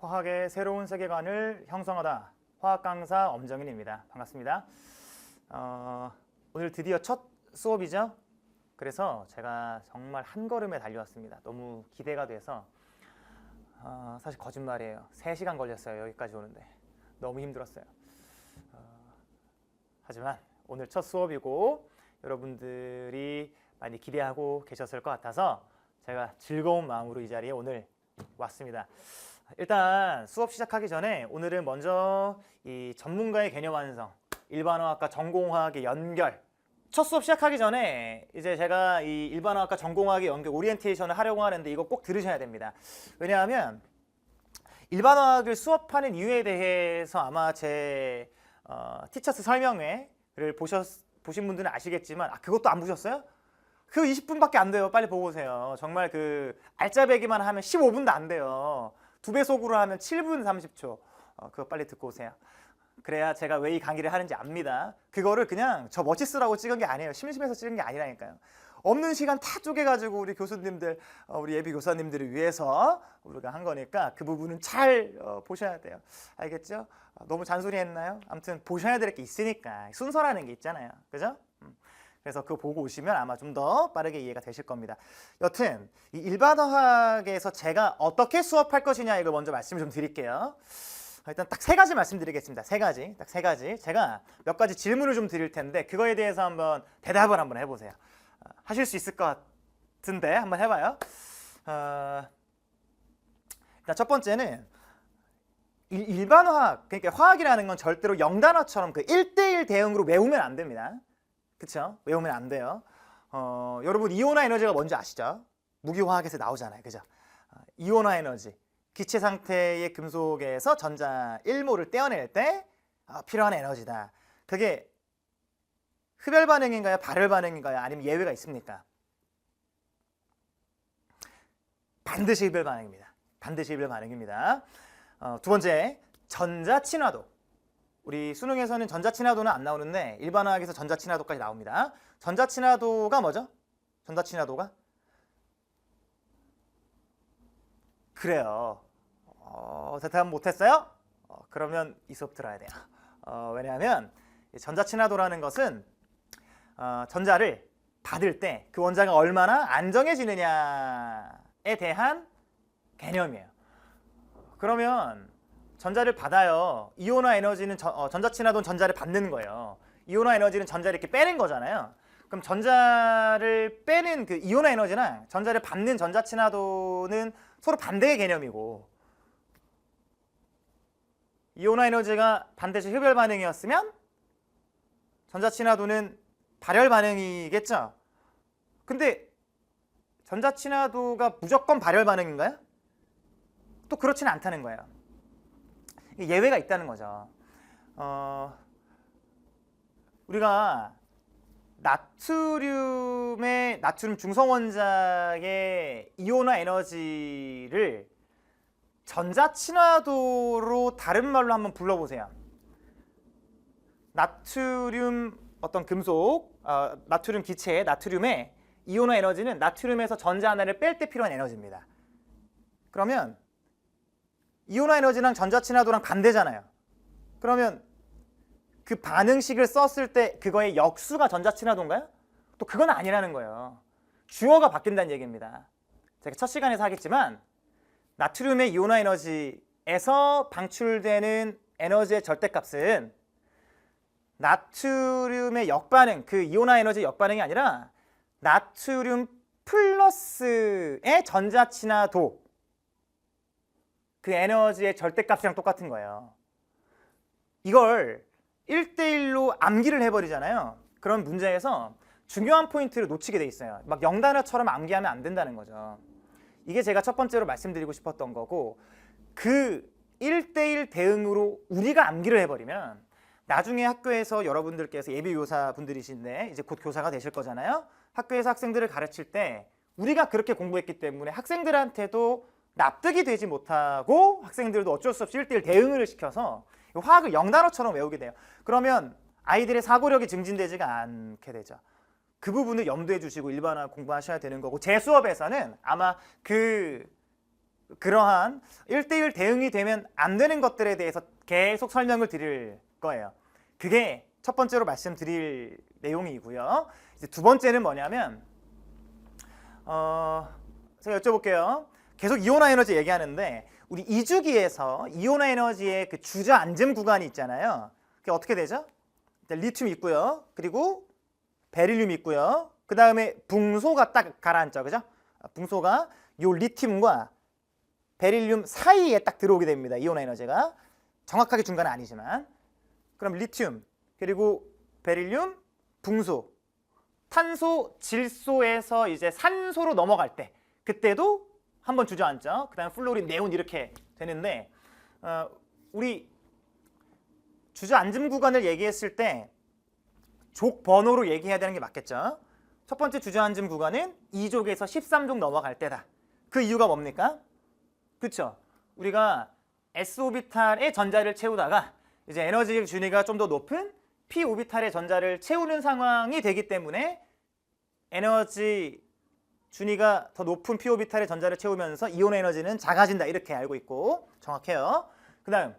화학의 새로운 세계관을 형성하다. 화학 강사 엄정인입니다. 반갑습니다. 오늘 드디어 첫 수업이죠. 그래서 제가 정말 한 걸음에 달려왔습니다. 너무 기대가 돼서 사실 거짓말이에요. 3시간 걸렸어요. 여기까지 오는데 너무 힘들었어요. 하지만 오늘 첫 수업이고 여러분들이 많이 기대하고 계셨을 것 같아서 제가 즐거운 마음으로 이 자리에 오늘 왔습니다. 일단 수업 시작하기 전에 오늘은 먼저 이 전문가의 개념 완성, 일반화학과 전공화학의 연결. 첫 수업 시작하기 전에 이제 제가 이 일반화학과 전공화학의 연결 오리엔테이션을 하려고 하는데 이거 꼭 들으셔야 됩니다. 왜냐하면 일반화학을 수업하는 이유에 대해서 아마 제 티처스 설명회를 보신 분들은 아시겠지만 그것도 안 보셨어요? 그 20분밖에 안 돼요. 빨리 보고 오세요. 정말 그 알짜배기만 하면 15분도 안 돼요. 2배속으로 하면 7분 30초. 그거 빨리 듣고 오세요. 그래야 제가 왜 이 강의를 하는지 압니다. 그거를 그냥 저 멋지쓰라고 찍은 게 아니에요. 심심해서 찍은 게 아니라니까요. 없는 시간 다 쪼개가지고 우리 교수님들, 우리 예비 교사님들을 위해서 우리가 한 거니까 그 부분은 잘 보셔야 돼요. 알겠죠? 너무 잔소리 했나요? 아무튼 보셔야 될 게 있으니까 순서라는 게 있잖아요. 그죠? 그래서 그거 보고 오시면 아마 좀 더 빠르게 이해가 되실 겁니다. 여튼 이 일반화학에서 제가 어떻게 수업할 것이냐 이걸 먼저 말씀을 좀 드릴게요. 일단 딱 3가지 말씀드리겠습니다. 3가지, 딱 3가지. 제가 몇 가지 질문을 좀 드릴 텐데 그거에 대해서 한번 대답을 한번 해보세요. 하실 수 있을 것 같은데 한번 해봐요. 일단 첫 번째는 일반화학, 그러니까 화학이라는 건 절대로 영단어처럼 그 1대1 대응으로 외우면 안 됩니다. 그쵸? 외우면 안 돼요. 여러분 이온화 에너지가 뭔지 아시죠? 무기화학에서 나오잖아요. 그죠? 이온화 에너지. 기체 상태의 금속에서 전자 1몰을 떼어낼 때 필요한 에너지다. 그게 흡열 반응인가요? 발열 반응인가요? 아니면 예외가 있습니까? 반드시 흡열 반응입니다. 반드시 흡열 반응입니다. 두 번째, 전자 친화도. 우리 수능에서는 전자 친화도는 안 나오는데 일반화학에서 전자 친화도까지 나옵니다. 전자 친화도가 뭐죠? 전자 친화도가? 그래요. 대답 못했어요? 그러면 이 수업 들어야 돼요. 왜냐하면 전자 친화도라는 것은 전자를 받을 때 그 원자가 얼마나 안정해지느냐에 대한 개념이에요. 그러면 전자를 받아요. 이온화 에너지는 전자 친화도는 전자를 받는 거예요. 이온화 에너지는 전자를 이렇게 빼는 거잖아요. 그럼 전자를 빼는 그 이온화 에너지랑 전자를 받는 전자 친화도는 서로 반대의 개념이고, 이온화 에너지가 반드시 흡열 반응이었으면 전자 친화도는 발열 반응이겠죠. 근데 전자 친화도가 무조건 발열 반응인가요? 또 그렇지는 않다는 거예요. 예외가 있다는 거죠. 우리가 나트륨 중성 원자의 이온화 에너지를 전자 친화도로 다른 말로 한번 불러보세요. 나트륨 어떤 금속, 나트륨 기체의 나트륨의 이온화 에너지는 나트륨에서 전자 하나를 뺄 때 필요한 에너지입니다. 그러면 이온화 에너지랑 전자 친화도랑 반대잖아요. 그러면 그 반응식을 썼을 때 그거의 역수가 전자 친화도인가요? 또 그건 아니라는 거예요. 주어가 바뀐다는 얘기입니다. 제가 첫 시간에서 하겠지만 나트륨의 이온화 에너지에서 방출되는 에너지의 절대값은 나트륨의 역반응, 그 이온화 에너지 역반응이 아니라 나트륨 플러스의 전자 친화도, 그 에너지의 절대값이랑 똑같은 거예요. 이걸 1대1로 암기를 해버리잖아요. 그런 문제에서 중요한 포인트를 놓치게 돼 있어요. 막 영단어처럼 암기하면 안 된다는 거죠. 이게 제가 첫 번째로 말씀드리고 싶었던 거고, 그 1대1 대응으로 우리가 암기를 해버리면 나중에 학교에서 여러분들께서 예비교사 분들이신데 이제 곧 교사가 되실 거잖아요. 학교에서 학생들을 가르칠 때 우리가 그렇게 공부했기 때문에 학생들한테도 납득이 되지 못하고 학생들도 어쩔 수 없이 1대1 대응을 시켜서 화학을 영단어처럼 외우게 돼요. 그러면 아이들의 사고력이 증진되지가 않게 되죠. 그 부분을 염두에 주시고 일반화 공부하셔야 되는 거고, 제 수업에서는 아마 그 그러한 1대1 대응이 되면 안 되는 것들에 대해서 계속 설명을 드릴 거예요. 그게 첫 번째로 말씀드릴 내용이고요. 이제 두 번째는 뭐냐면 제가 여쭤볼게요. 계속 이온화 에너지 얘기하는데 우리 이주기에서 이온화 에너지의 그 주저앉음 구간이 있잖아요. 그게 어떻게 되죠? 일단 리튬이 있고요. 그리고 베릴륨이 있고요. 그 다음에 붕소가 딱 가라앉죠. 그죠? 붕소가 요 리튬과 베릴륨 사이에 딱 들어오게 됩니다. 이온화 에너지가. 정확하게 중간은 아니지만. 그럼 리튬, 그리고 베릴륨, 붕소, 탄소, 질소에서 이제 산소로 넘어갈 때 그때도 한번 주저앉죠. 그 다음에 플로린, 네온 이렇게 되는데 우리 주저앉음 구간을 얘기했을 때 족 번호로 얘기해야 되는 게 맞겠죠. 첫 번째 주저앉음 구간은 2족에서 13족 넘어갈 때다. 그 이유가 뭡니까? 그렇죠. 우리가 s오비탈의 전자를 채우다가 이제 에너지 준위가 좀 더 높은 p오비탈의 전자를 채우는 상황이 되기 때문에 에너지 준위가 더 높은 p오비탈의 전자를 채우면서 이온 에너지는 작아진다. 이렇게 알고 있고 정확해요. 그 다음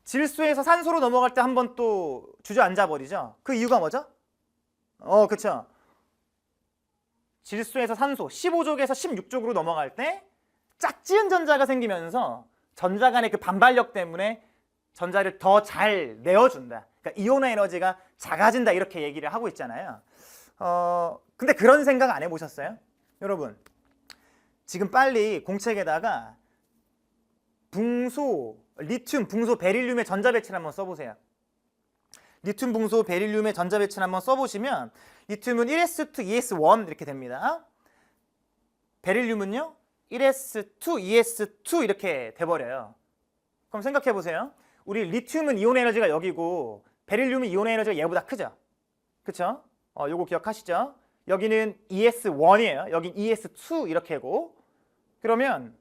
질소에서 산소로 넘어갈 때 한번 또 주저앉아 버리죠. 그 이유가 뭐죠? 그쵸. 질소에서 산소 15족에서 16족으로 넘어갈 때 짝지은 전자가 생기면서 전자 간의 그 반발력 때문에 전자를 더 잘 내어준다. 그러니까 이온화 에너지가 작아진다 이렇게 얘기를 하고 있잖아요. 근데 그런 생각 안 해보셨어요? 여러분 지금 빨리 공책에다가 붕소, 리튬, 붕소, 베릴륨의 전자 배치를 한번 써보세요. 리튬, 붕소, 베릴륨의 전자 배치를 한번 써보시면 리튬은 1s2, 2s1 이렇게 됩니다. 베릴륨은요 1s2, 2s2 이렇게 돼버려요. 그럼 생각해 보세요. 우리 리튬은 이온 에너지가 여기고 베릴륨은 이온 에너지가 얘보다 크죠. 그쵸? 요거 기억하시죠? 여기는 ES1이에요. 여긴 ES2 이렇게고. 그러면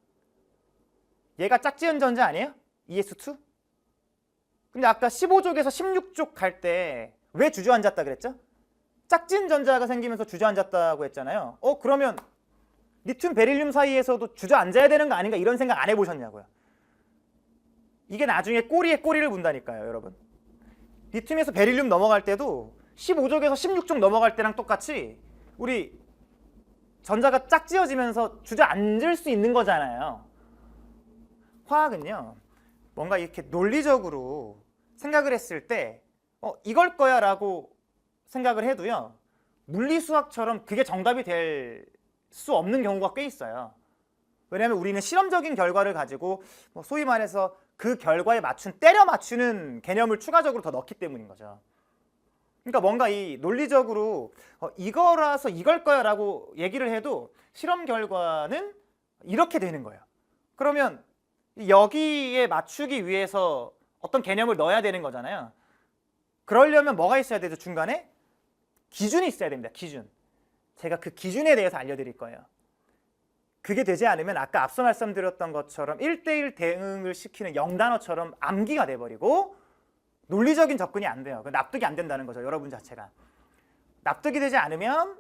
얘가 짝지은 전자 아니에요? ES2? 근데 아까 15족에서 16족 갈 때 왜 주저앉았다 그랬죠? 짝지은 전자가 생기면서 주저앉았다고 했잖아요. 그러면 리튬, 베릴륨 사이에서도 주저앉아야 되는 거 아닌가 이런 생각 안 해보셨냐고요. 이게 나중에 꼬리에 꼬리를 문다니까요, 여러분. 리튬에서 베릴륨 넘어갈 때도 15족에서 16족 넘어갈 때랑 똑같이 우리 전자가 짝지어지면서 주저앉을 수 있는 거잖아요. 화학은요, 뭔가 이렇게 논리적으로 생각을 했을 때 이걸 거야 라고 생각을 해도요, 물리수학처럼 그게 정답이 될 수 없는 경우가 꽤 있어요. 왜냐하면 우리는 실험적인 결과를 가지고 소위 말해서 그 결과에 때려 맞추는 개념을 추가적으로 더 넣기 때문인 거죠. 그러니까 뭔가 이 논리적으로 이거라서 이걸 거야 라고 얘기를 해도 실험 결과는 이렇게 되는 거예요. 그러면 여기에 맞추기 위해서 어떤 개념을 넣어야 되는 거잖아요. 그러려면 뭐가 있어야 되죠? 중간에? 기준이 있어야 됩니다. 기준. 제가 그 기준에 대해서 알려드릴 거예요. 그게 되지 않으면 아까 앞서 말씀드렸던 것처럼 1대1 대응을 시키는 영단어처럼 암기가 돼버리고 논리적인 접근이 안 돼요. 납득이 안 된다는 거죠. 여러분 자체가. 납득이 되지 않으면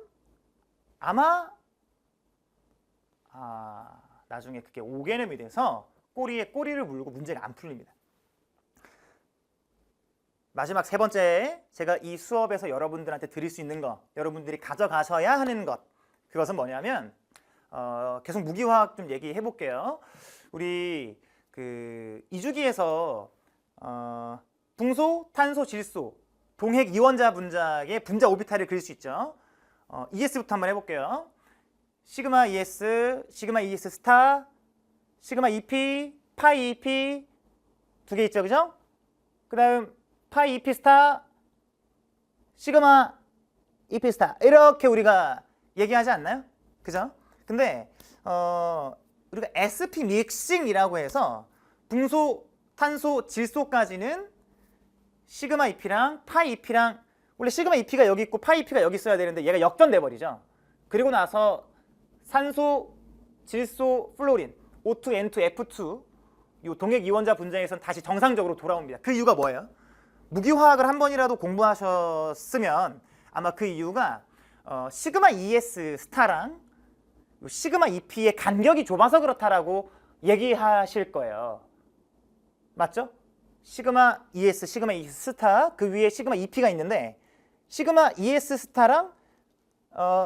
아마 나중에 그게 오개념이 돼서 꼬리에 꼬리를 물고 문제가 안 풀립니다. 마지막 세 번째, 제가 이 수업에서 여러분들한테 드릴 수 있는 것, 여러분들이 가져가셔야 하는 것, 그것은 뭐냐면 계속 무기화학 좀 얘기해 볼게요. 우리 그 이주기에서 붕소, 탄소, 질소, 동핵 이원자 분자의 분자 오비탈을 그릴 수 있죠. ES부터 한번 해볼게요. 시그마 ES, 시그마 ES 스타, 시그마 EP, 파이 EP 두 개 있죠, 그죠? 그 다음 파이 EP 스타, 시그마 EP 스타 이렇게 우리가 얘기하지 않나요? 그죠? 근데 우리가 SP 믹싱이라고 해서 붕소, 탄소, 질소까지는 시그마 EP랑 파이 EP랑 원래 시그마 EP가 여기 있고 파이 EP가 여기 있어야 되는데 얘가 역전돼 버리죠. 그리고 나서 산소, 질소, 플로린, O2, N2, F2 이 동핵 이원자 분자에서는 다시 정상적으로 돌아옵니다. 그 이유가 뭐예요? 무기화학을 한 번이라도 공부하셨으면 아마 그 이유가 시그마 ES 스타랑 시그마 EP의 간격이 좁아서 그렇다라고 얘기하실 거예요. 맞죠? 시그마 ES, 시그마 E 스타 그 위에 시그마 EP가 있는데 시그마 ES 스타랑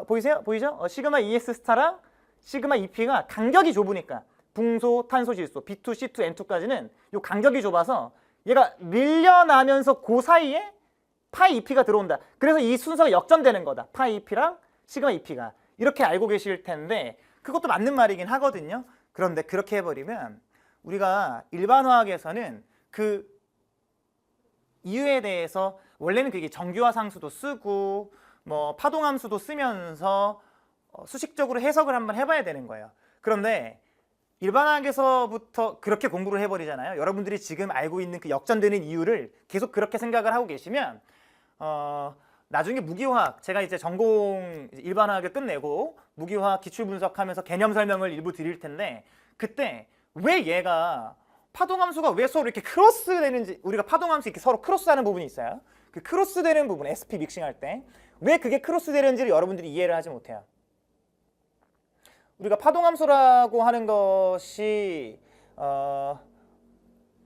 보이세요? 보이죠? 시그마 ES 스타랑 시그마 EP가 간격이 좁으니까 붕소, 탄소, 질소, B2, C2, N2까지는 이 간격이 좁아서 얘가 밀려나면서 그 사이에 파이 EP가 들어온다. 그래서 이 순서가 역전되는 거다. 파이 EP랑 시그마 EP가. 이렇게 알고 계실 텐데 그것도 맞는 말이긴 하거든요. 그런데 그렇게 해버리면 우리가 일반화학에서는 그 이유에 대해서 원래는 그게 정규화 상수도 쓰고 뭐 파동함수도 쓰면서 수식적으로 해석을 한번 해봐야 되는 거예요. 그런데 일반학에서부터 그렇게 공부를 해버리잖아요. 여러분들이 지금 알고 있는 그 역전되는 이유를 계속 그렇게 생각을 하고 계시면 나중에 무기화학, 제가 이제 전공 일반화학을 끝내고 무기화학 기출분석하면서 개념 설명을 일부 드릴 텐데 그때 왜 얘가 파동함수가 왜 서로 이렇게 크로스 되는지, 우리가 파동함수 이렇게 서로 크로스하는 부분이 있어요. 그 크로스 되는 부분, SP 믹싱할 때 왜 그게 크로스 되는지를 여러분들이 이해를 하지 못해요. 우리가 파동함수라고 하는 것이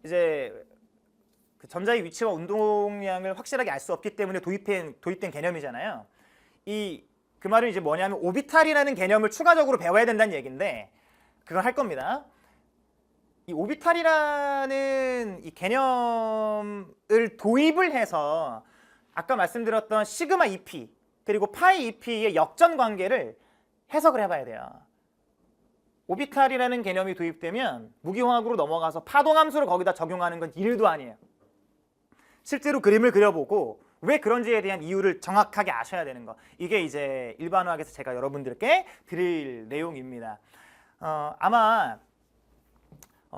이제 그 전자의 위치와 운동량을 확실하게 알 수 없기 때문에 도입된 개념이잖아요. 그 말은 이제 뭐냐면 오비탈이라는 개념을 추가적으로 배워야 된다는 얘기인데 그걸 할 겁니다. 이 오비탈이라는 이 개념을 도입을 해서 아까 말씀드렸던 시그마 EP 그리고 파이 EP의 역전 관계를 해석을 해봐야 돼요. 오비탈이라는 개념이 도입되면 무기화학으로 넘어가서 파동함수를 거기다 적용하는 건 일도 아니에요. 실제로 그림을 그려보고 왜 그런지에 대한 이유를 정확하게 아셔야 되는 거. 이게 이제 일반화학에서 제가 여러분들께 드릴 내용입니다. 아마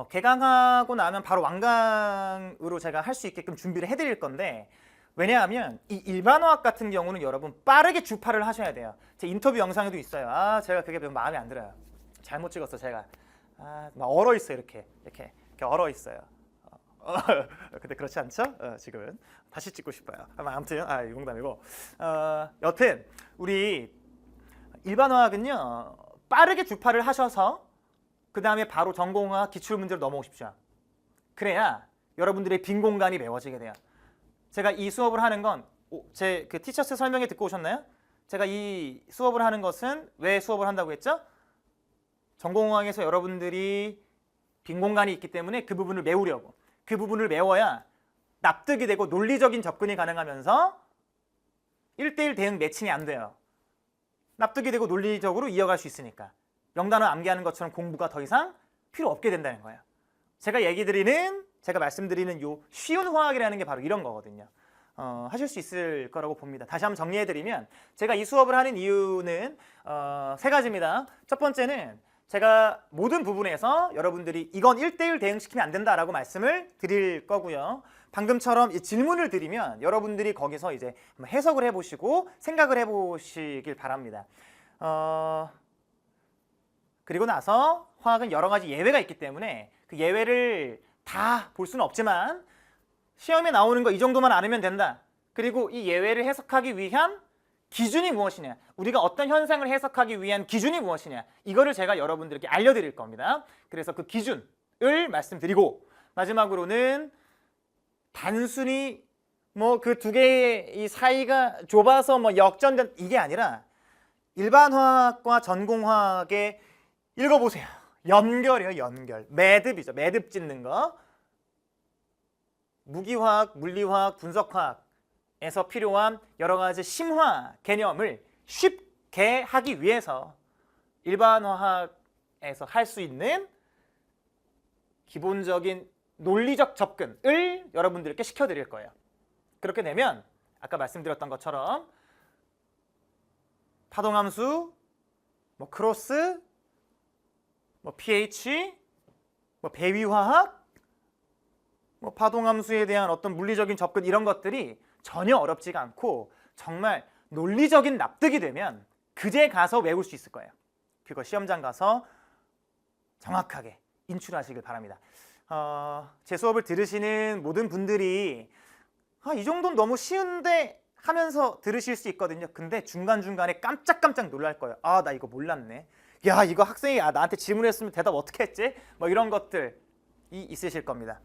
개강하고 나면 바로 완강으로 제가 할 수 있게끔 준비를 해드릴 건데 왜냐하면 이 일반화학 같은 경우는 여러분 빠르게 주파를 하셔야 돼요. 제 인터뷰 영상에도 있어요. 제가 그게 마음에 안 들어요. 잘못 찍었어 제가. 막 얼어 있어요 이렇게 얼어 있어요. 근데 그렇지 않죠? 지금은 다시 찍고 싶어요. 아무튼 이 농담이고. 여튼 우리 일반화학은요 빠르게 주파를 하셔서 그 다음에 바로 전공화 기출 문제로 넘어오십시오. 그래야 여러분들의 빈 공간이 메워지게 돼요. 제가 이 수업을 하는 건 제 그 티처스 설명회 듣고 오셨나요? 제가 이 수업을 하는 것은 왜 수업을 한다고 했죠? 전공화학에서 여러분들이 빈 공간이 있기 때문에 그 부분을 메우려고. 그 부분을 메워야 납득이 되고 논리적인 접근이 가능하면서 1대1 대응 매칭이 안 돼요. 납득이 되고 논리적으로 이어갈 수 있으니까. 영단어 암기하는 것처럼 공부가 더 이상 필요 없게 된다는 거예요. 제가 말씀드리는 요 쉬운 화학이라는 게 바로 이런 거거든요. 하실 수 있을 거라고 봅니다. 다시 한번 정리해드리면 제가 이 수업을 하는 이유는 3가지입니다. 첫 번째는 제가 모든 부분에서 여러분들이 이건 1대1 대응시키면 안 된다라고 말씀을 드릴 거고요. 방금처럼 질문을 드리면 여러분들이 거기서 이제 해석을 해보시고 생각을 해보시길 바랍니다. 그리고 나서 화학은 여러 가지 예외가 있기 때문에 그 예외를 다 볼 수는 없지만 시험에 나오는 거 이 정도만 알으면 된다. 그리고 이 예외를 해석하기 위한 기준이 무엇이냐, 우리가 어떤 현상을 해석하기 위한 기준이 무엇이냐, 이거를 제가 여러분들에게 알려드릴 겁니다. 그래서 그 기준을 말씀드리고 마지막으로는 단순히 뭐 그 두 개의 이 사이가 좁아서 뭐 역전된 이게 아니라 일반화학과 전공화학의 읽어보세요. 연결이에요. 연결. 매듭이죠. 매듭 짓는 거. 무기화학, 물리화학, 분석화학에서 필요한 여러 가지 심화 개념을 쉽게 하기 위해서 일반화학에서 할 수 있는 기본적인 논리적 접근을 여러분들께 시켜드릴 거예요. 그렇게 되면 아까 말씀드렸던 것처럼 파동함수, 뭐 크로스, 뭐 pH, 뭐 배위화학, 뭐 파동함수에 대한 어떤 물리적인 접근 이런 것들이 전혀 어렵지가 않고 정말 논리적인 납득이 되면 그제 가서 외울 수 있을 거예요. 그거 시험장 가서 정확하게 인출하시길 바랍니다. 제 수업을 들으시는 모든 분들이 이 정도는 너무 쉬운데 하면서 들으실 수 있거든요. 근데 중간중간에 깜짝깜짝 놀랄 거예요. 나 이거 몰랐네. 야, 이거 학생이 나한테 질문했으면 대답 어떻게 했지? 뭐 이런 것들이 있으실 겁니다.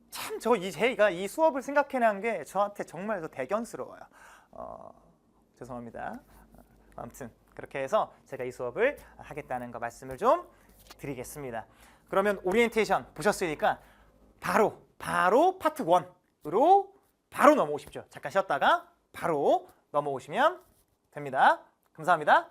참 제가 이 수업을 생각해낸 게 저한테 정말 대견스러워요. 죄송합니다. 아무튼 그렇게 해서 제가 이 수업을 하겠다는 거 말씀을 좀 드리겠습니다. 그러면 오리엔테이션 보셨으니까 바로 파트 1으로 바로 넘어오십시오. 잠깐 쉬었다가 바로 넘어오시면 됩니다. 감사합니다.